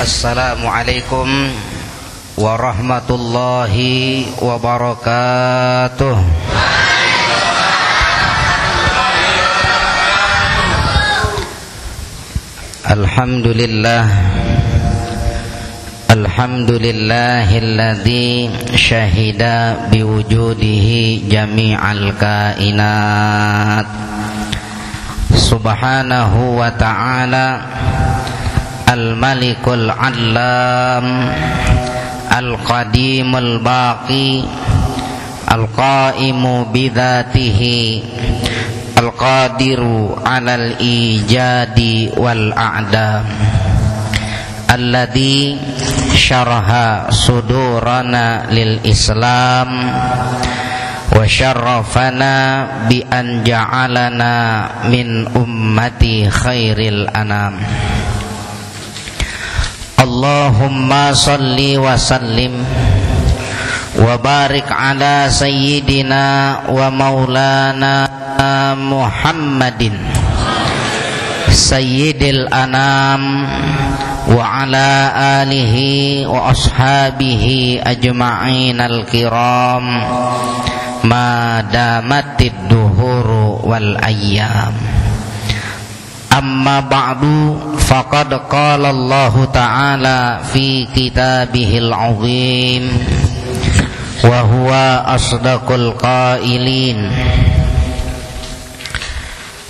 Assalamualaikum warahmatullahi wabarakatuh. Alhamdulillah, alhamdulillahilladzi syahida biwujudihi jami'al kainat. Subhanahu wa ta'ala al-malikul allam, al-qadimul baqi, al-qaimu bidhatihi, al-qadiru alal ijadi wal a'dam, alladhi syaraha sudurana lil islam wa syarrafana bi an ja'alana min ummati khairil anam. Allahumma salli wa sallim wa barik ala sayyidina wa maulana Muhammadin sayyidil anam wa ala alihi wa ashabihi ajma'in al-kiram ma damatid duhuru wal ayyam. Amma ba'du, faqad qala Allah ta'ala fi kitabihil azim wa huwa asdaqul qailin.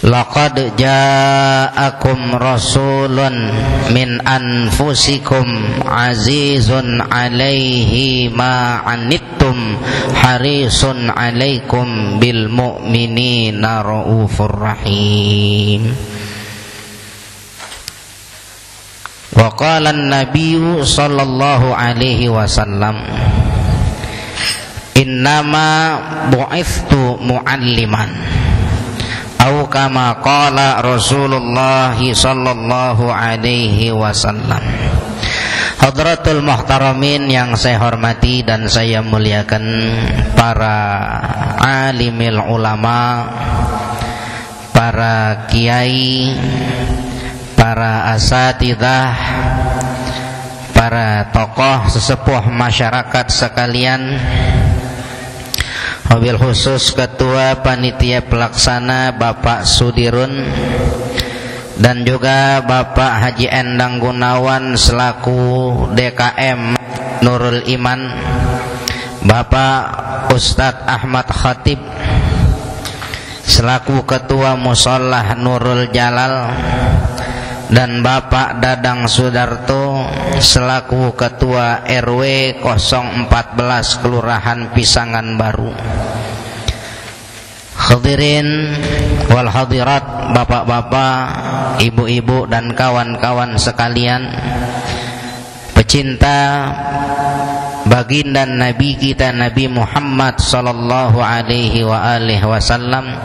Laqad ja'akum rasulun min anfusikum azizun 'alaihi ma 'anittum harisun 'alaikum bil mu'minina raufur rahim. Wa qala an-nabiyyu sallallahu alaihi wasallam, innama bu'ithtu mu'alliman, atau kama qala Rasulullah sallallahu alaihi wasallam. Hadratul muhtaramin yang saya hormati dan saya muliakan, para alimil ulama, para kiai, para asatidzah, para tokoh sesepuh masyarakat sekalian, wabil khusus Ketua Panitia Pelaksana Bapak Sudirun, dan juga Bapak Haji Endang Gunawan selaku DKM Nurul Iman, Bapak Ustadz Ahmad Khatib selaku Ketua Musholah Nurul Jalal, dan Bapak Dadang Sudarto selaku Ketua RW 014 Kelurahan Pisangan Baru. Hadirin wal hadirat, bapak-bapak, ibu-ibu dan kawan-kawan sekalian, pecinta baginda Nabi kita Nabi Muhammad sallallahu alaihi wasallam,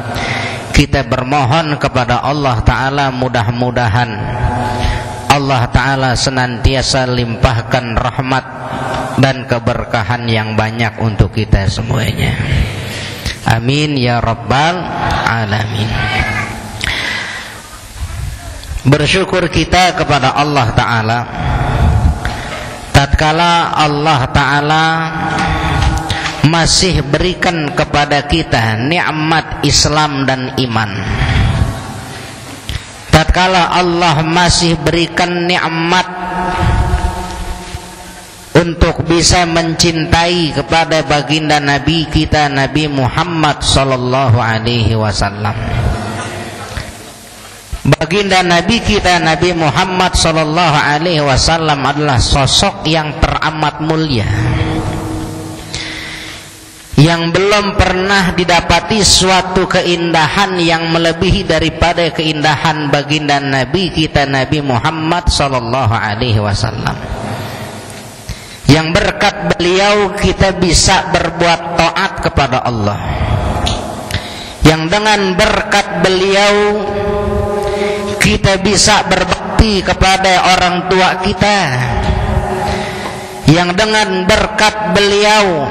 kita bermohon kepada Allah Ta'ala, mudah-mudahan Allah Ta'ala senantiasa limpahkan rahmat dan keberkahan yang banyak untuk kita semuanya. Amin ya rabbal alamin. Bersyukur kita kepada Allah Ta'ala tatkala Allah Ta'ala masih berikan kepada kita nikmat Islam dan iman. Tatkala Allah masih berikan nikmat untuk bisa mencintai kepada baginda Nabi kita Nabi Muhammad sallallahu alaihi wasallam. Baginda Nabi kita Nabi Muhammad sallallahu alaihi wasallam adalah sosok yang teramat mulia, yang belum pernah didapati suatu keindahan yang melebihi daripada keindahan baginda Nabi kita Nabi Muhammad sallallahu alaihi wasallam, yang berkat beliau kita bisa berbuat taat kepada Allah, yang dengan berkat beliau kita bisa berbakti kepada orang tua kita, yang dengan berkat beliau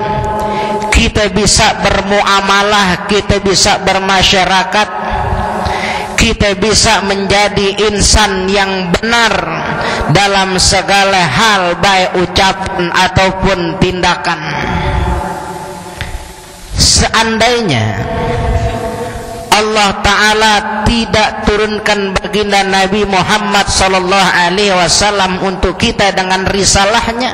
kita bisa bermuamalah, kita bisa bermasyarakat, kita bisa menjadi insan yang benar dalam segala hal, baik ucapan ataupun tindakan. Seandainya Allah Ta'ala tidak turunkan baginda Nabi Muhammad Sallallahu Alaihi Wasallam untuk kita dengan risalahnya,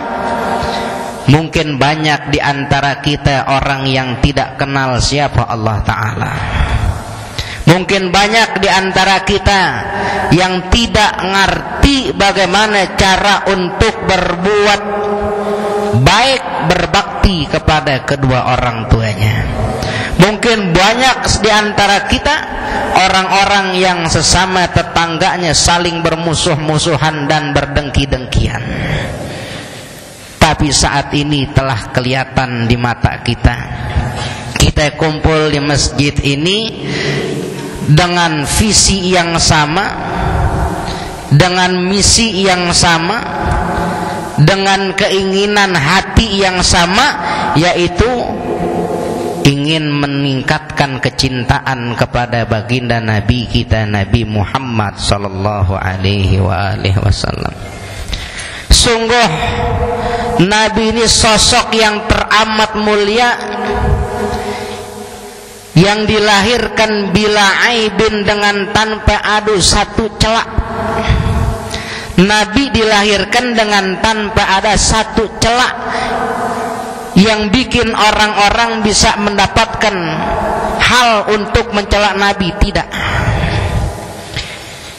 mungkin banyak di antara kita orang yang tidak kenal siapa Allah Ta'ala. Mungkin banyak di antara kita yang tidak ngerti bagaimana cara untuk berbuat baik, berbakti kepada kedua orang tuanya. Mungkin banyak di antara kita orang-orang yang sesama tetangganya saling bermusuh-musuhan dan berdengki-dengkian. Tapi saat ini telah kelihatan di mata kita. Kita kumpul di masjid ini dengan visi yang sama, dengan misi yang sama, dengan keinginan hati yang sama, yaitu ingin meningkatkan kecintaan kepada baginda Nabi kita Nabi Muhammad sallallahu alaihi wasallam. Sungguh Nabi ini sosok yang teramat mulia, yang dilahirkan bila aibin, dengan tanpa ada satu celak. Nabi dilahirkan dengan tanpa ada satu celak yang bikin orang-orang bisa mendapatkan hal untuk mencela Nabi. Tidak.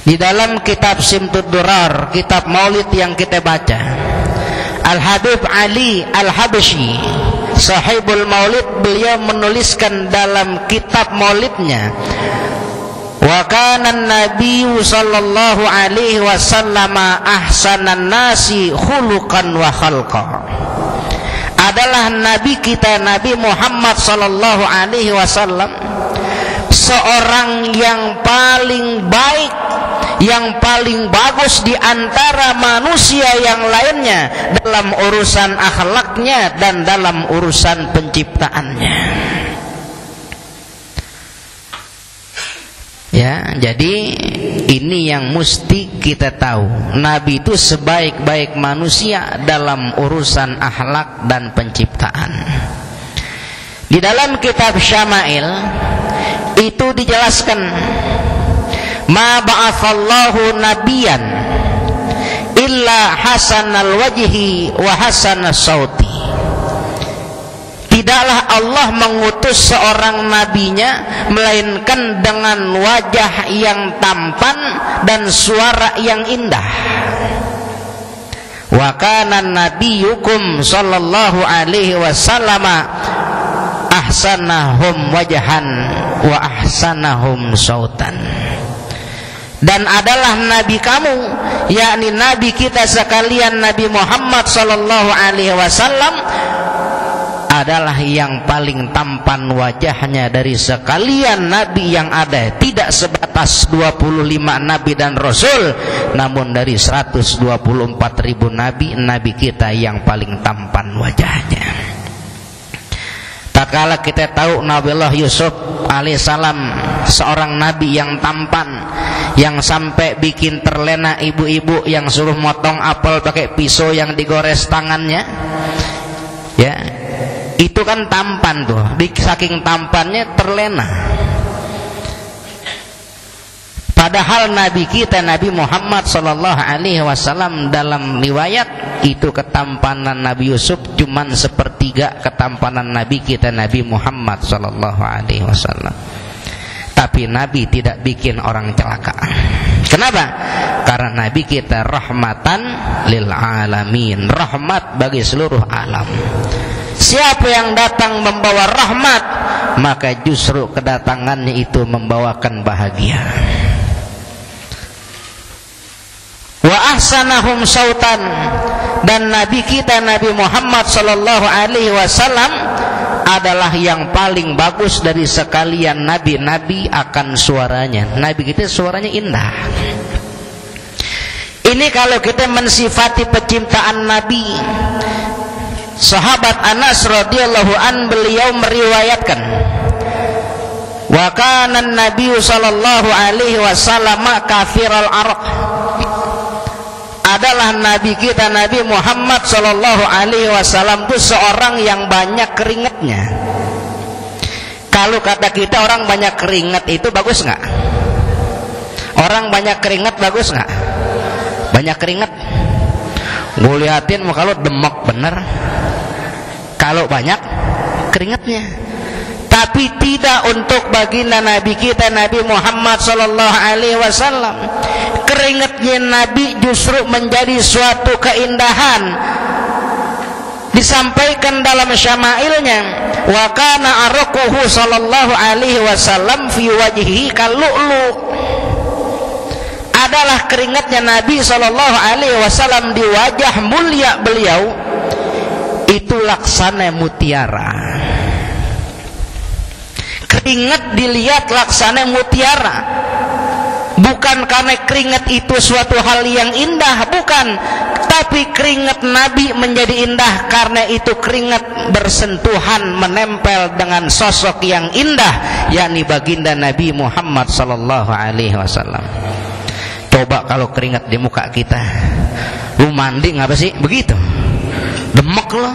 Di dalam kitab Simtud Durar, kitab Maulid yang kita baca, Al-Habib Ali Al-Habsyi, sahibul Maulid, beliau menuliskan dalam kitab Maulidnya, wa kana an-nabiyyu sallallahu alaihi wasallam ahsanan nasi khuluqan wa khalqa. Adalah Nabi kita Nabi Muhammad sallallahu alaihi wasallam seorang yang paling baik, yang paling bagus di antara manusia yang lainnya dalam urusan akhlaknya dan dalam urusan penciptaannya. Ya, jadi ini yang mesti kita tahu. Nabi itu sebaik-baik manusia dalam urusan akhlak dan penciptaan. Di dalam kitab Syama'il itu dijelaskan, ma ba'athallahu nabiyan illa hasanal wajhi wa hasanas sauti. Tidaklah Allah mengutus seorang nabinya melainkan dengan wajah yang tampan dan suara yang indah. Wa kana nabiyyukum sallallahu alaihi wasallam ahsanahum wajhan wa ahsanahum sautan. Dan adalah nabi kamu, yakni nabi kita sekalian Nabi Muhammad sallallahu alaihi wasallam, adalah yang paling tampan wajahnya dari sekalian nabi yang ada. Tidak sebatas 25 nabi dan rasul, namun dari 124.000 nabi, nabi kita yang paling tampan wajahnya. Tak kala kita tahu Nabiullah Yusuf alaihissalam seorang nabi yang tampan, yang sampai bikin terlena ibu-ibu yang suruh motong apel pakai pisau yang digores tangannya. Ya, itu kan tampan tuh, saking tampannya terlena. Padahal Nabi kita Nabi Muhammad sallallahu alaihi wasallam dalam riwayat itu ketampanan Nabi Yusuf cuman sepertiga ketampanan Nabi kita Nabi Muhammad sallallahu alaihi wasallam. Tapi Nabi tidak bikin orang celaka. Kenapa? Karena Nabi kita rahmatan lil alamin, rahmat bagi seluruh alam. Siapa yang datang membawa rahmat, maka justru kedatangannya itu membawakan bahagia. Wa ahsanahum sautan, dan Nabi kita Nabi Muhammad sallallahu alaihi wasallam adalah yang paling bagus dari sekalian nabi-nabi akan suaranya. Nabi kita suaranya indah. Ini kalau kita mensifati penciptaan Nabi. Sahabat Anas radhiyallahu an beliau meriwayatkan, Wa kana an-nabiy sallallahu alaihi wasallam kafiral araq. Adalah nabi kita Nabi Muhammad sallallahu alaihi wasallam itu seorang yang banyak keringatnya. Kalau kata kita orang banyak keringat itu bagus nggak? Orang banyak keringat bagus nggak? Banyak keringat. Gue liatin muka lo demek bener. Kalau banyak keringatnya. Tapi tidak untuk baginda Nabi kita Nabi Muhammad sallallahu alaihi wasallam. Keringatnya Nabi justru menjadi suatu keindahan. Disampaikan dalam syama'ilnya, wa kana arquhu sallallahu alaihi wasallam fi wajhihi kallu'lu. Adalah keringatnya Nabi sallallahu alaihi wasallam di wajah mulia beliau itu laksana mutiara. Keringat dilihat laksana mutiara. Bukan karena keringat itu suatu hal yang indah, bukan. Tapi keringat Nabi menjadi indah karena itu keringat bersentuhan menempel dengan sosok yang indah, yakni baginda Nabi Muhammad sallallahu alaihi wasallam. Coba kalau keringat di muka kita, lu mandi ngapa sih begitu? Demek lo,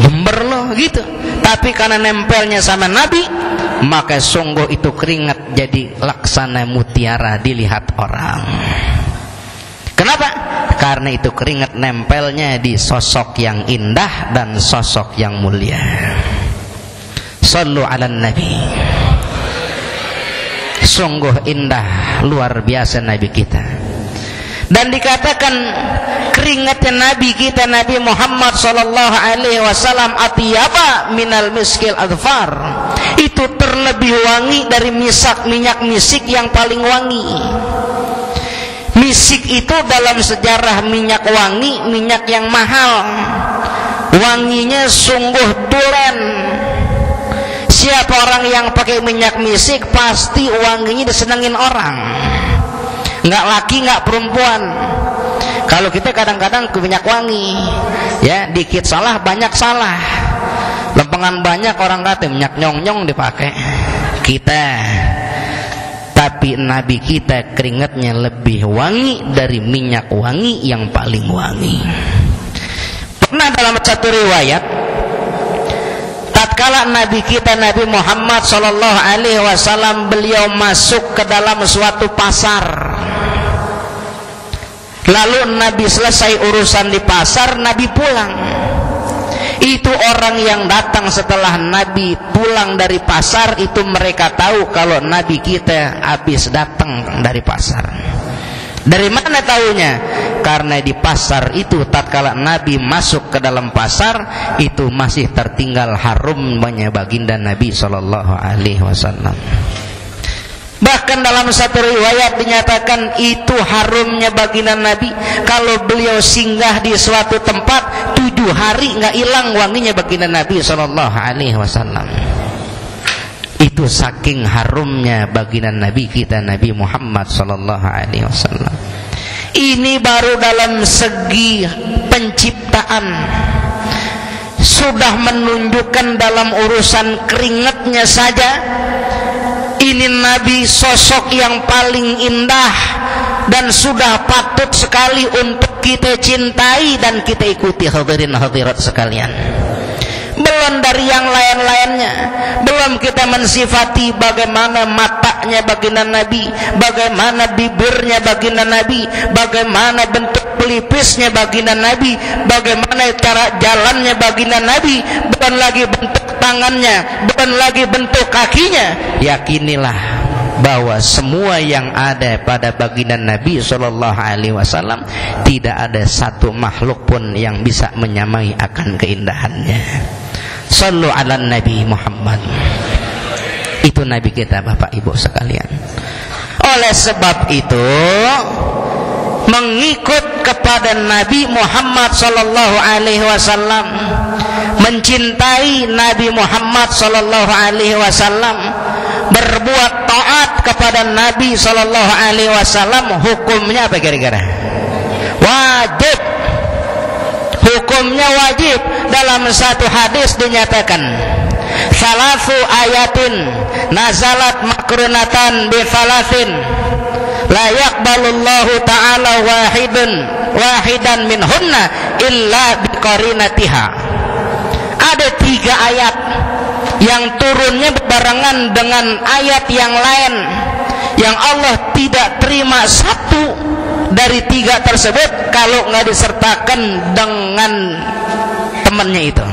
gember lo gitu. Tapi karena nempelnya sama Nabi, maka sungguh itu keringat jadi laksana mutiara dilihat orang. Kenapa? Karena itu keringat nempelnya di sosok yang indah dan sosok yang mulia. Shallu ala Nabi. Sungguh indah luar biasa Nabi kita. Dan dikatakan keringatnya Nabi kita Nabi Muhammad sallallahu alaihi wasallam atyaba minal miskil adfar. Itu terlebih wangi dari minyak misik yang paling wangi. Misik itu dalam sejarah minyak wangi, minyak yang mahal. Wanginya sungguh duren. Siapa orang yang pakai minyak misik pasti wanginya disenengin orang. Nggak laki nggak perempuan. Kalau kita kadang-kadang ke minyak wangi, ya dikit salah banyak salah. Lempengan banyak orang kata minyak nyong-nyong dipakai. Kita, tapi Nabi kita keringatnya lebih wangi dari minyak wangi yang paling wangi. Pernah dalam satu riwayat, tatkala Nabi kita Nabi Muhammad sallallahu alaihi wasallam beliau masuk ke dalam suatu pasar. Lalu Nabi selesai urusan di pasar, Nabi pulang. Itu orang yang datang setelah Nabi pulang dari pasar, itu mereka tahu kalau Nabi kita habis datang dari pasar. Dari mana tahunya? Karena di pasar itu tatkala Nabi masuk ke dalam pasar, itu masih tertinggal harumnya baginda Nabi sallallahu alaihi wasallam. Bahkan dalam satu riwayat dinyatakan itu harumnya baginda Nabi. Kalau beliau singgah di suatu tempat 7 hari nggak hilang wanginya baginda Nabi sallallahu alaihi wasallam. Itu saking harumnya baginda Nabi kita Nabi Muhammad sallallahu alaihi wasallam. Ini baru dalam segi penciptaan sudah menunjukkan dalam urusan keringatnya saja. Ini Nabi sosok yang paling indah dan sudah patut sekali untuk kita cintai dan kita ikuti hadirin hadirat sekalian. Belum dari yang lain-lainnya, belum kita mensifati bagaimana matanya baginda Nabi, bagaimana bibirnya baginda Nabi, bagaimana bentuk pelipisnya baginda Nabi, bagaimana cara jalannya baginda Nabi, bukan lagi bentuk tangannya, bukan lagi bentuk kakinya. Yakinilah bahwa semua yang ada pada baginda Nabi sallallahu alaihi wasallam tidak ada satu makhluk pun yang bisa menyamai akan keindahannya. Sallu ala Nabi Muhammad. Itu Nabi kita Bapak Ibu sekalian. Oleh sebab itu mengikut kepada Nabi Muhammad sallallahu alaihi wasallam, mencintai Nabi Muhammad sallallahu alaihi wasallam, berbuat taat kepada Nabi sallallahu alaihi wasallam, hukumnya apa kira-kira? Wajib. Hukumnya wajib. Dalam satu hadis dinyatakan, salasu ayatin nazalat makrunatan bi thalathin la yaqbalullahu ta'ala wahidan minhunna illa biqarinatiha. Ada 3 ayat yang turunnya berbarengan dengan ayat yang lain yang Allah tidak terima satu dari 3 tersebut kalau nggak disertakan dengan temannya itu.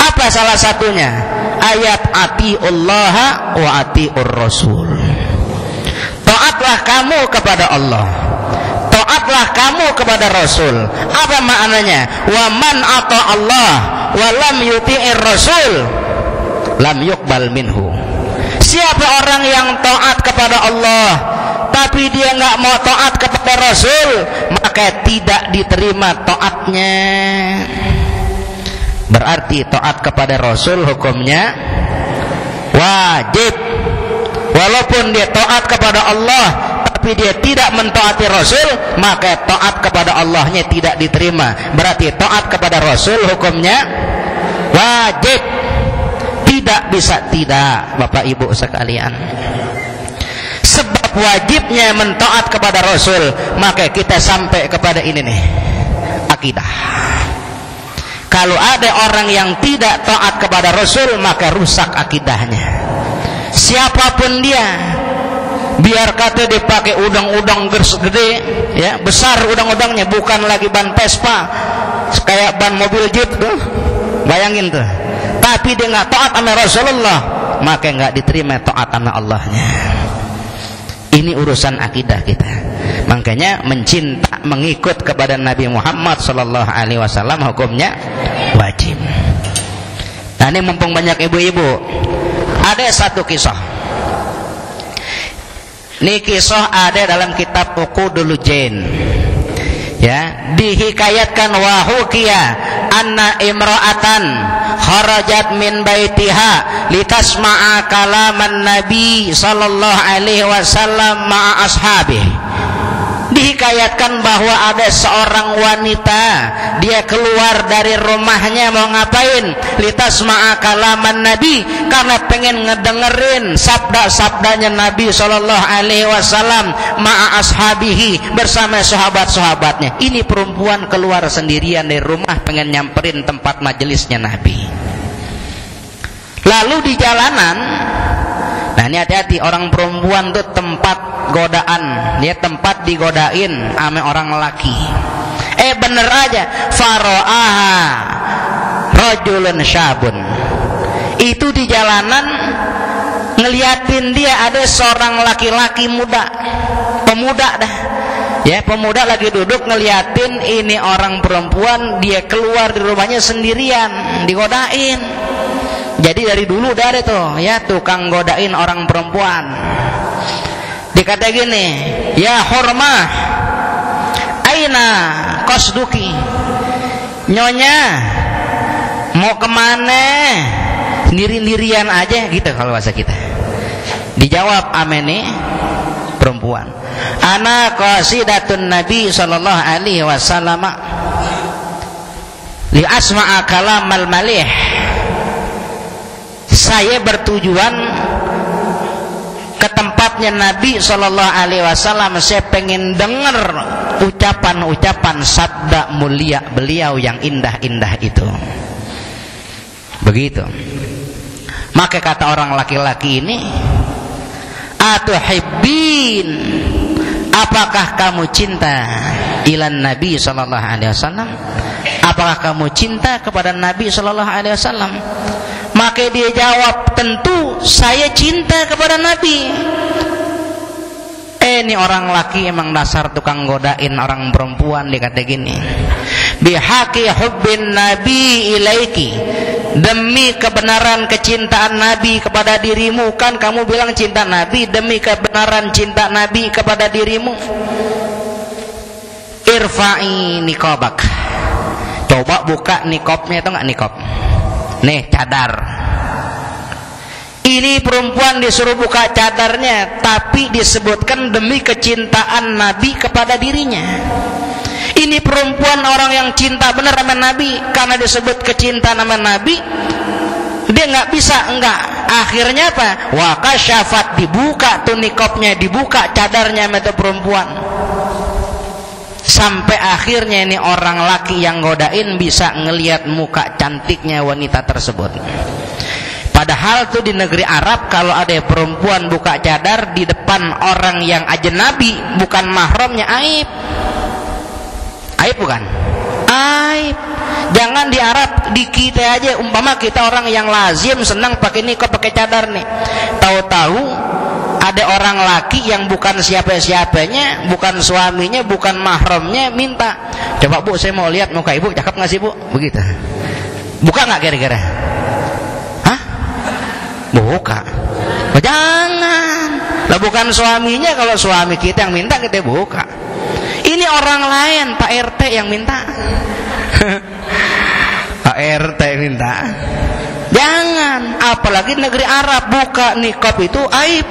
Apa salah satunya? Ayat atiullaha wa atiur rasul. Taatlah kamu kepada Allah, taatlah kamu kepada Rasul. Apa maknanya? Wa man ata Allah wa lam yuti'ir rasul lam yuqbal minhu. Siapa orang yang taat kepada Allah tapi dia nggak mau taat kepada Rasul, maka tidak diterima taatnya. Berarti taat kepada Rasul hukumnya wajib. Walaupun dia taat kepada Allah tapi dia tidak mentaati Rasul, maka taat kepada Allahnya tidak diterima. Berarti taat kepada Rasul hukumnya wajib. Tidak bisa tidak, Bapak Ibu sekalian. Sebab wajibnya mentaat kepada Rasul, maka kita sampai kepada ini nih, akidah. Kalau ada orang yang tidak taat kepada Rasul, maka rusak akidahnya. Siapapun dia, biar kata dipakai udang-udang gede, ya, besar udang-udangnya, bukan lagi ban Vespa, kayak ban mobil Jeep tuh, bayangin tuh. Tapi dia nggak taat sama Rasulullah, maka nggak diterima taat sama Allahnya. Ini urusan akidah kita. Makanya mencinta, mengikut kepada Nabi Muhammad sallallahu alaihi wasallam hukumnya wajib. Nah, ini mumpung banyak ibu-ibu, ada satu kisah. Ini kisah ada dalam kitab Uqudul Jain. Ya, dihikayatkan wa hukiya anna imra'atan kharajat min baitiha litasma'a kalaman Nabi sallallahu alaihi wasallam ma'a ashabihi. Dihikayatkan bahwa ada seorang wanita, dia keluar dari rumahnya mau ngapain? Litasma'a kalaman Nabi, karena pengen ngedengerin sabda-sabdanya Nabi sallallahu alaihi wasallam ma'a ashabihi, bersama sahabat-sahabatnya. Ini perempuan keluar sendirian dari rumah pengen nyamperin tempat majelisnya Nabi. Lalu di jalanan, nah ini hati-hati, orang perempuan tuh tempat godaan, dia tempat digodain sama orang laki. Bener aja, faro'aha rajulun syabun. Itu di jalanan ngeliatin dia ada seorang laki-laki muda, pemuda dah. Ya, pemuda lagi duduk ngeliatin ini orang perempuan, dia keluar di rumahnya sendirian, digodain. Jadi dari dulu udah ada tuh, ya, tukang godain orang perempuan. Dikata gini, ya Hurmah, aina qasduki? Nyonya, mau kemana? Sendiri-sendirian aja gitu kalau bahasa kita. Dijawab amene perempuan, ana qasidatun Nabi sallallahu alaihi wasallam li asma'a kalamal malih. Saya bertujuan ke tempatnya Nabi sallallahu alaihi wasallam, saya pengen dengar ucapan-ucapan sabda mulia beliau yang indah-indah itu. Begitu. Maka kata orang laki-laki ini, atuhibbin, apakah kamu cinta ilan Nabi sallallahu alaihi wasallam? Apakah kamu cinta kepada Nabi sallallahu alaihi wasallam? Maka dia jawab, tentu saya cinta kepada Nabi. Ini orang laki emang dasar tukang godain orang perempuan. Dia kata gini, bihaqi hubbin Nabi ilaiki, demi kebenaran kecintaan Nabi kepada dirimu. Kan kamu bilang cinta Nabi, demi kebenaran cinta Nabi kepada dirimu, irfa'i niqabak. Coba buka niqabnya, itu enggak niqab? Nih, cadar. Ini perempuan disuruh buka cadarnya, tapi disebutkan demi kecintaan Nabi kepada dirinya. Ini perempuan orang yang cinta benar sama Nabi, karena disebut kecintaan sama Nabi, dia nggak bisa enggak Akhirnya apa? Wa kasyafat, dibuka tuh niqabnya, dibuka cadarnya itu perempuan. Sampai akhirnya ini orang laki yang godain bisa ngelihat muka cantiknya wanita tersebut. Padahal tuh di negeri Arab kalau ada perempuan buka cadar di depan orang yang ajnabi bukan mahramnya, aib. Aib bukan? Aib. Jangan di Arab, di kita aja umpama kita orang yang lazim senang pakai niqab, pakai cadar nih. Tahu-tahu ada orang laki yang bukan siapa-siapanya, bukan suaminya, bukan mahramnya minta, "Coba Bu, saya mau lihat muka Ibu, cakep nggak sih Bu?" Begitu. Buka nggak kira-kira? Hah? Buka. Oh, jangan. Lah bukan suaminya, kalau suami kita yang minta kita buka. Ini orang lain, Pak RT yang minta. Pak RT minta. Jangan, apalagi negeri Arab buka niqab itu aib.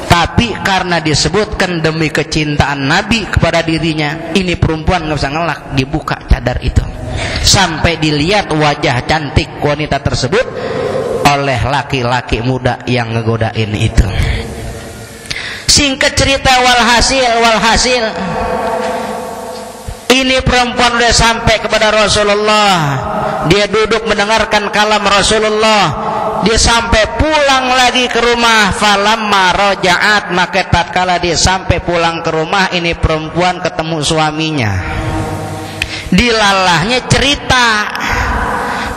Tapi karena disebutkan demi kecintaan Nabi kepada dirinya, ini perempuan nggak bisa ngelak, dibuka cadar itu sampai dilihat wajah cantik wanita tersebut oleh laki-laki muda yang ngegodain itu. Singkat cerita, walhasil ini perempuan udah sampai kepada Rasulullah. Dia duduk mendengarkan kalam Rasulullah. Dia sampai pulang lagi ke rumah. Falamma raja'at, maka tatkala dia sampai pulang ke rumah, ini perempuan ketemu suaminya. Dilalahnya cerita,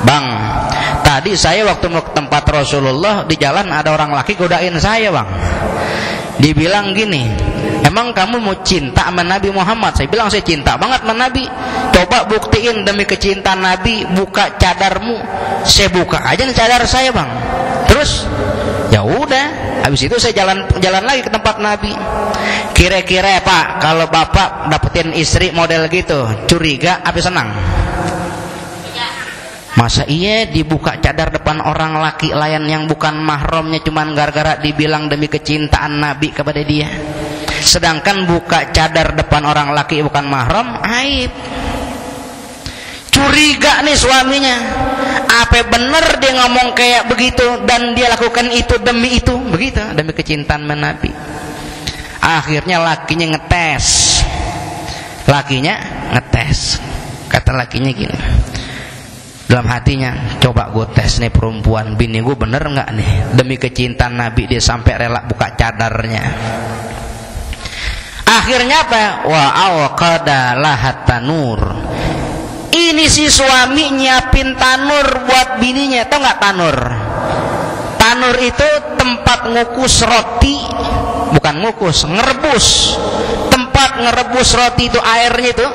"Bang, tadi saya waktu mau ke tempat Rasulullah, di jalan ada orang laki godain saya, Bang. Dibilang gini, emang kamu mau cinta sama Nabi Muhammad?" Saya bilang, "Saya cinta banget sama Nabi." "Coba buktiin demi kecintaan Nabi, buka cadarmu." Saya buka aja cadar saya, Bang. Terus ya udah, habis itu saya jalan lagi ke tempat Nabi. Kira-kira Pak, kalau Bapak dapetin istri model gitu, curiga apa senang? Masa iya dibuka cadar depan orang laki lain yang bukan mahramnya cuman gara-gara dibilang demi kecintaan Nabi kepada dia? Sedangkan buka cadar depan orang laki bukan mahram, aib. Curiga nih suaminya, apa bener dia ngomong kayak begitu dan dia lakukan itu demi itu, begitu, demi kecintaan Nabi. Akhirnya lakinya ngetes. Kata lakinya gini dalam hatinya, "Coba gue tes nih perempuan bini gue bener nggak nih, demi kecintaan Nabi dia sampai rela buka cadarnya." Akhirnya apa? Wa awqada lahat tanur. Ini si suami nyiapin tanur buat bininya. Tahu nggak tanur? Tanur itu tempat ngukus roti, bukan ngukus, ngerebus. Tempat ngerebus roti itu airnya itu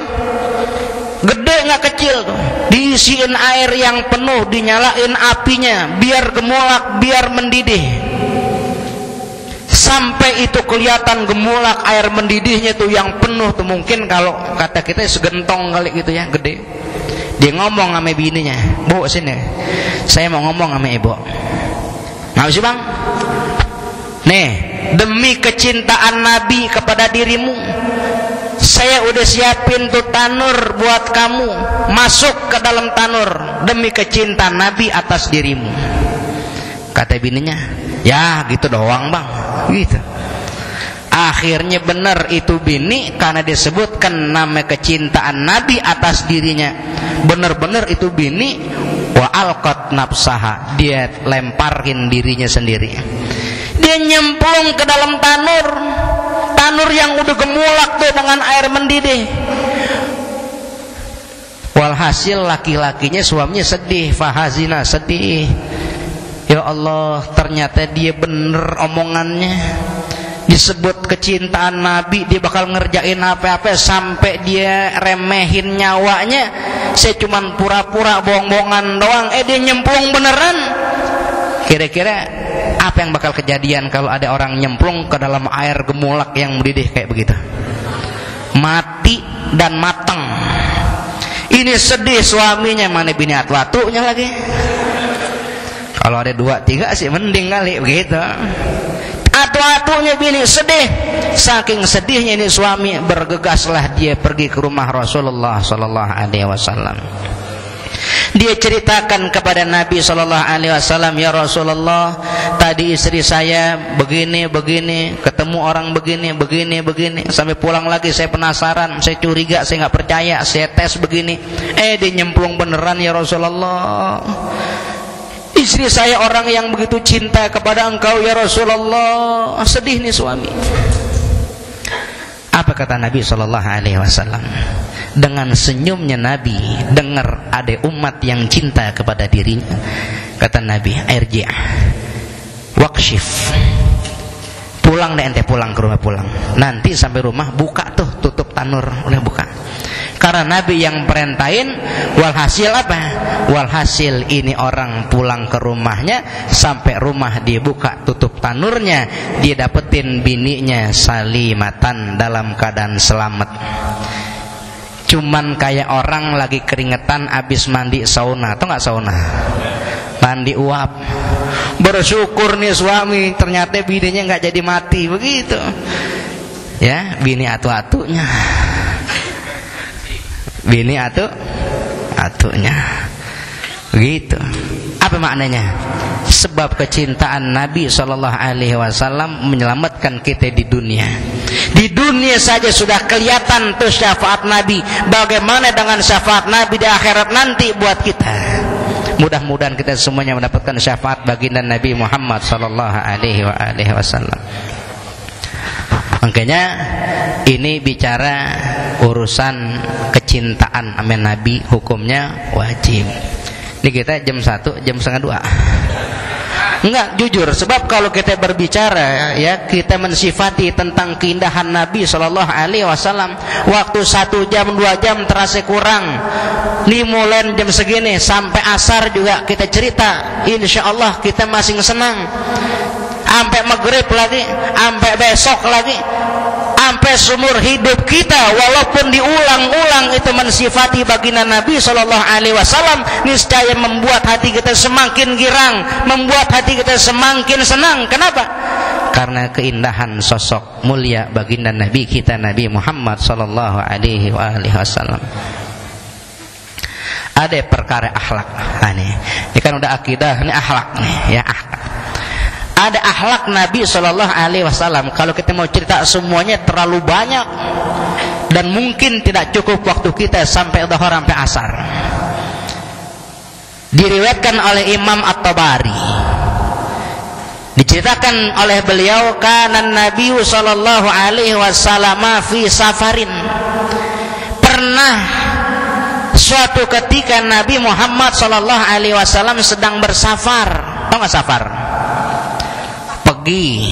gede nggak kecil tuh. Diisiin air yang penuh, dinyalain apinya biar gemulak, biar mendidih. Sampai itu kelihatan gemulak air mendidihnya tuh yang penuh tuh, mungkin kalau kata kita segentong kali gitu ya, gede. Dia ngomong sama bininya, "Bu, sini, saya mau ngomong sama ibu." "Ngapa sih, Bang?" "Nih, demi kecintaan Nabi kepada dirimu, saya udah siapin tuh tanur buat kamu. Masuk ke dalam tanur demi kecintaan Nabi atas dirimu." Kata bininya, "Ya gitu doang, Bang." Gitu. Akhirnya benar itu bini, karena disebutkan nama kecintaan Nabi atas dirinya. Benar-benar itu bini, wa alqat nafsaha, dia lemparin dirinya sendiri. Dia nyemplung ke dalam tanur yang udah gemulak tuh dengan air mendidih. Walhasil laki-lakinya, suaminya sedih, fahazina, sedih. Ya Allah, ternyata dia bener omongannya. Disebut kecintaan Nabi, dia bakal ngerjain apa-apa sampai dia remehin nyawanya. Saya cuman pura-pura bohong-bohongan doang, dia nyemplung beneran. Kira-kira apa yang bakal kejadian kalau ada orang nyemplung ke dalam air gemulak yang mendidih kayak begitu? Mati dan mateng. Ini sedih suaminya, mana bini atwatunya lagi. Kalau ada 2-3 sih mending kali begitu. Atu-atunya bini sedih. Saking sedihnya ini suami, bergegaslah dia pergi ke rumah Rasulullah sallallahu alaihi wasallam. Dia ceritakan kepada Nabi SAW, ya Rasulullah, tadi istri saya begini, ketemu orang begini, sampai pulang lagi saya penasaran, saya curiga, saya nggak percaya, saya tes begini, dia nyemplung beneran ya Rasulullah. Istri saya orang yang begitu cinta kepada engkau ya Rasulullah. Sedih nih suami. Apa kata Nabi SAW? Dengan senyumnya Nabi dengar ada umat yang cinta kepada dirinya. Kata Nabi, irji' waqshif, pulang deh ente, pulang ke rumah, pulang. Nanti sampai rumah buka tuh, tutup tanur, udah buka. Karena Nabi yang perintahin. Walhasil apa? Walhasil ini orang pulang ke rumahnya, sampai rumah dia buka tutup tanurnya, dia dapetin bininya salimatan, dalam keadaan selamat. Cuman kayak orang lagi keringetan abis mandi sauna, atau nggak sauna? Mandi uap. Bersyukur nih suami, ternyata bininya nggak jadi mati, begitu. Ya, bini atu-atunya. Bini atunya begitu. Apa maknanya? Sebab kecintaan Nabi SAW menyelamatkan kita di dunia. Di dunia saja sudah kelihatan tuh syafaat Nabi. Bagaimana dengan syafaat Nabi di akhirat nanti buat kita? Mudah-mudahan kita semuanya mendapatkan syafaat baginda Nabi Muhammad SAW. Makanya ini bicara urusan kecintaan sama Nabi, hukumnya wajib. Ini kita jam 1, jam setengah 2. Enggak, jujur, sebab kalau kita berbicara ya, kita mensifati tentang keindahan Nabi SAW, waktu 1 jam 2 jam terasa kurang. Ini mulai jam segini sampai asar juga kita cerita, insya Allah kita masih senang. Sampai maghrib lagi, sampai besok lagi, sampai seumur hidup kita, walaupun diulang-ulang itu mensifati baginda Nabi SAW, niscaya membuat hati kita semakin girang, membuat hati kita semakin senang. Kenapa? Karena keindahan sosok mulia baginda Nabi kita, Nabi Muhammad SAW. Ada perkara akhlak. Ini kan udah akidah, ini akhlak nih, ya akhlak. Ada akhlak Nabi SAW. Kalau kita mau cerita semuanya terlalu banyak, dan mungkin tidak cukup waktu kita sampai dhuhur sampai asar. Diriwayatkan oleh Imam At-Tabari, diceritakan oleh beliau, kana Nabi SAW fi safarin. Pernah suatu ketika Nabi Muhammad SAW sedang bersafar. Tahu nggak safar? Pergi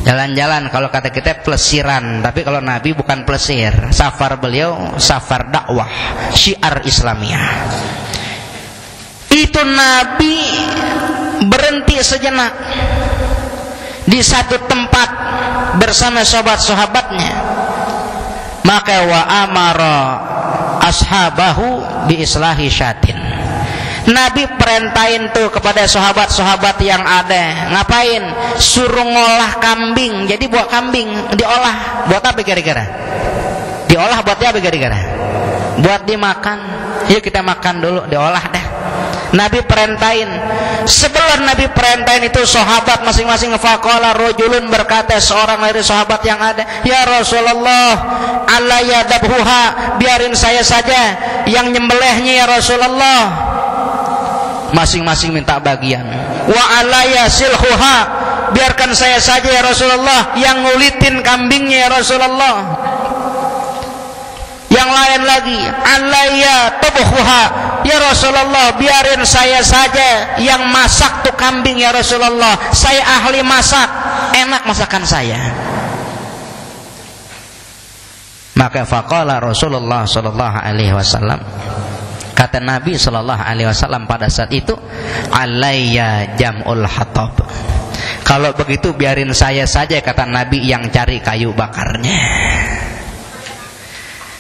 jalan-jalan, kalau kata kita plesiran, tapi kalau Nabi bukan plesir. Safar beliau safar dakwah, syiar Islamiyah. Itu Nabi berhenti sejenak di satu tempat bersama sahabat-sahabatnya. Maka wa amara ashabahu bi islahi syatin. Nabi perintahin tuh kepada sahabat-sahabat yang ada, ngapain? Suruh ngolah kambing. Jadi buat kambing diolah, buat apa kira-kira? Diolah buat apa kira-kira? Buat dimakan. Yuk kita makan dulu, diolah dah. Nabi perintahin. Sebelum Nabi perintahin itu, sahabat masing-masing faqala rajulun, berkata seorang dari sahabat yang ada, ya Rasulullah, alayya dabhuha, biarin saya saja yang nyembelihnya ya Rasulullah. Masing-masing minta bagian. Wa alayya silhuha, biarkan saya saja ya Rasulullah yang ngulitin kambingnya ya Rasulullah. Yang lain lagi, alayya tabkhuha, ya Rasulullah, biarin saya saja yang masak tuh kambing ya Rasulullah. Saya ahli masak, enak masakan saya. Maka faqala Rasulullah sallallahu alaihi wasallam, kata Nabi SAW pada saat itu, alayya jam'ul hatab, kalau begitu biarin saya saja, kata Nabi, yang cari kayu bakarnya.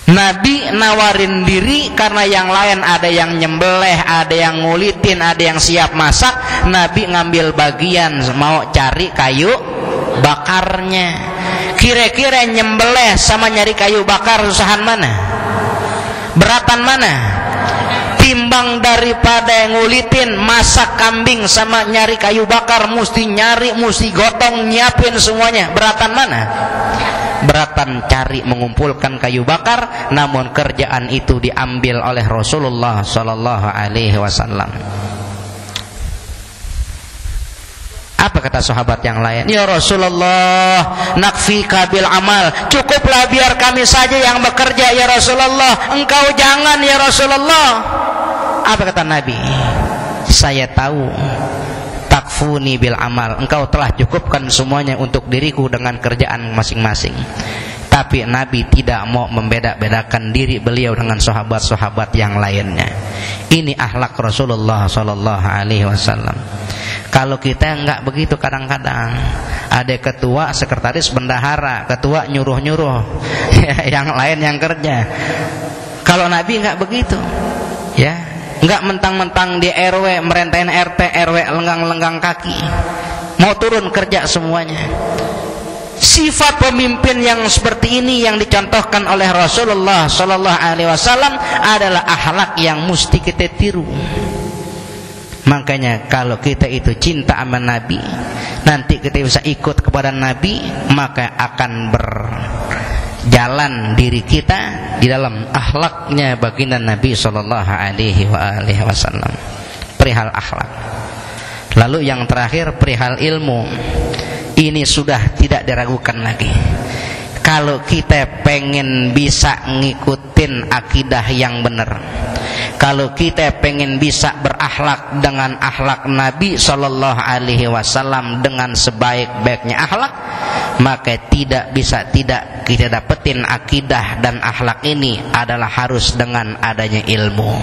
Nabi nawarin diri, karena yang lain ada yang nyembelih, ada yang ngulitin, ada yang siap masak. Nabi ngambil bagian mau cari kayu bakarnya. Kira-kira nyembelih sama nyari kayu bakar susahan mana? Beratan mana? timbang daripada ngulitin masak kambing sama nyari kayu bakar, mesti nyari, mesti gotong, nyiapin semuanya. Beratan mana? Beratan cari mengumpulkan kayu bakar, namun kerjaan itu diambil oleh Rasulullah sallallahu alaihi wasallam. Apa kata sahabat yang lain? Ya Rasulullah, nakfika bil amal, cukuplah biar kami saja yang bekerja ya Rasulullah, engkau jangan ya Rasulullah. Apa kata Nabi? Saya tahu, takfuni bil amal, engkau telah cukupkan semuanya untuk diriku dengan kerjaan masing-masing. Tapi Nabi tidak mau membeda-bedakan diri beliau dengan sahabat-sahabat yang lainnya. Ini akhlak Rasulullah sallallahu alaihi wasallam. Kalau kita enggak begitu, kadang-kadang ada ketua, sekretaris, bendahara, ketua nyuruh-nyuruh, yang lain yang kerja. Kalau Nabi enggak begitu, ya, enggak mentang-mentang di RW merentahin RT, RW lenggang-lenggang kaki, mau turun kerja semuanya. Sifat pemimpin yang seperti ini yang dicontohkan oleh Rasulullah sallallahu alaihi wasallam adalah akhlak yang mesti kita tiru. Makanya kalau kita itu cinta sama Nabi, nanti kita bisa ikut kepada Nabi, maka akan berjalan diri kita di dalam akhlaknya baginda Nabi sallallahu alaihi wasallam. Perihal akhlak. Lalu yang terakhir perihal ilmu. Ini sudah tidak diragukan lagi. Kalau kita pengen bisa ngikutin akidah yang benar, kalau kita pengen bisa berakhlak dengan akhlak Nabi sallallahu alaihi wasallam dengan sebaik-baiknya akhlak, maka tidak bisa tidak kita dapetin akidah dan akhlak ini adalah harus dengan adanya ilmu.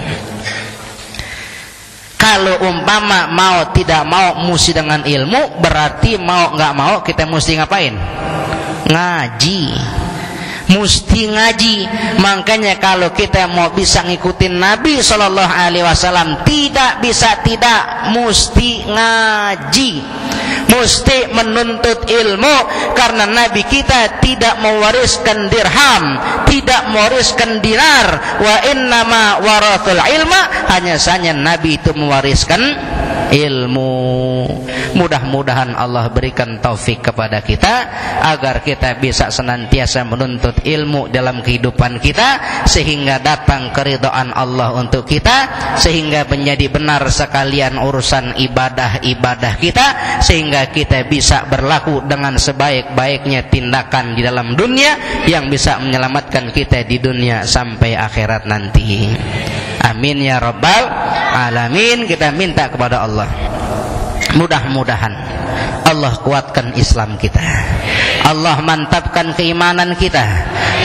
Kalau umpama mau tidak mau mesti dengan ilmu, berarti mau nggak mau kita mesti ngapain? Ngaji, mesti ngaji. Makanya kalau kita mau bisa ngikutin Nabi sallallahu alaihi wasallam, tidak bisa tidak, mesti ngaji, mesti menuntut ilmu. Karena Nabi kita tidak mewariskan dirham, tidak mewariskan dinar. Wa innama warathul ilma, hanya saja Nabi itu mewariskan ilmu. Mudah-mudahan Allah berikan taufik kepada kita agar kita bisa senantiasa menuntut ilmu dalam kehidupan kita, sehingga datang keridhaan Allah untuk kita, sehingga menjadi benar sekalian urusan ibadah-ibadah kita, sehingga kita bisa berlaku dengan sebaik-baiknya tindakan di dalam dunia yang bisa menyelamatkan kita di dunia sampai akhirat nanti. Amin ya rabbal alamin. Kita minta kepada Allah, mudah-mudahan Allah kuatkan Islam kita, Allah mantapkan keimanan kita,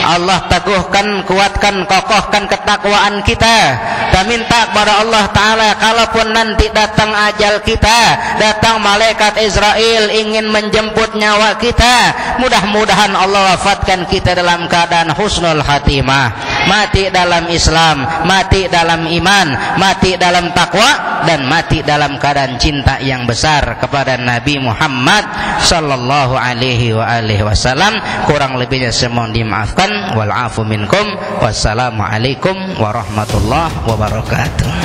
Allah teguhkan, kuatkan, kokohkan ketakwaan kita. Kita minta kepada Allah Ta'ala, kalaupun nanti datang ajal kita, datang malaikat Israel ingin menjemput nyawa kita, mudah-mudahan Allah wafatkan kita dalam keadaan husnul khatimah, mati dalam Islam, mati dalam iman, mati dalam takwa, dan mati dalam keadaan cinta yang besar kepada Nabi Muhammad sallallahu alaihi wasallam. Kurang lebihnya semoga dimaafkan. Wal afu minkum. Wassalamualaikum warahmatullahi wabarakatuh.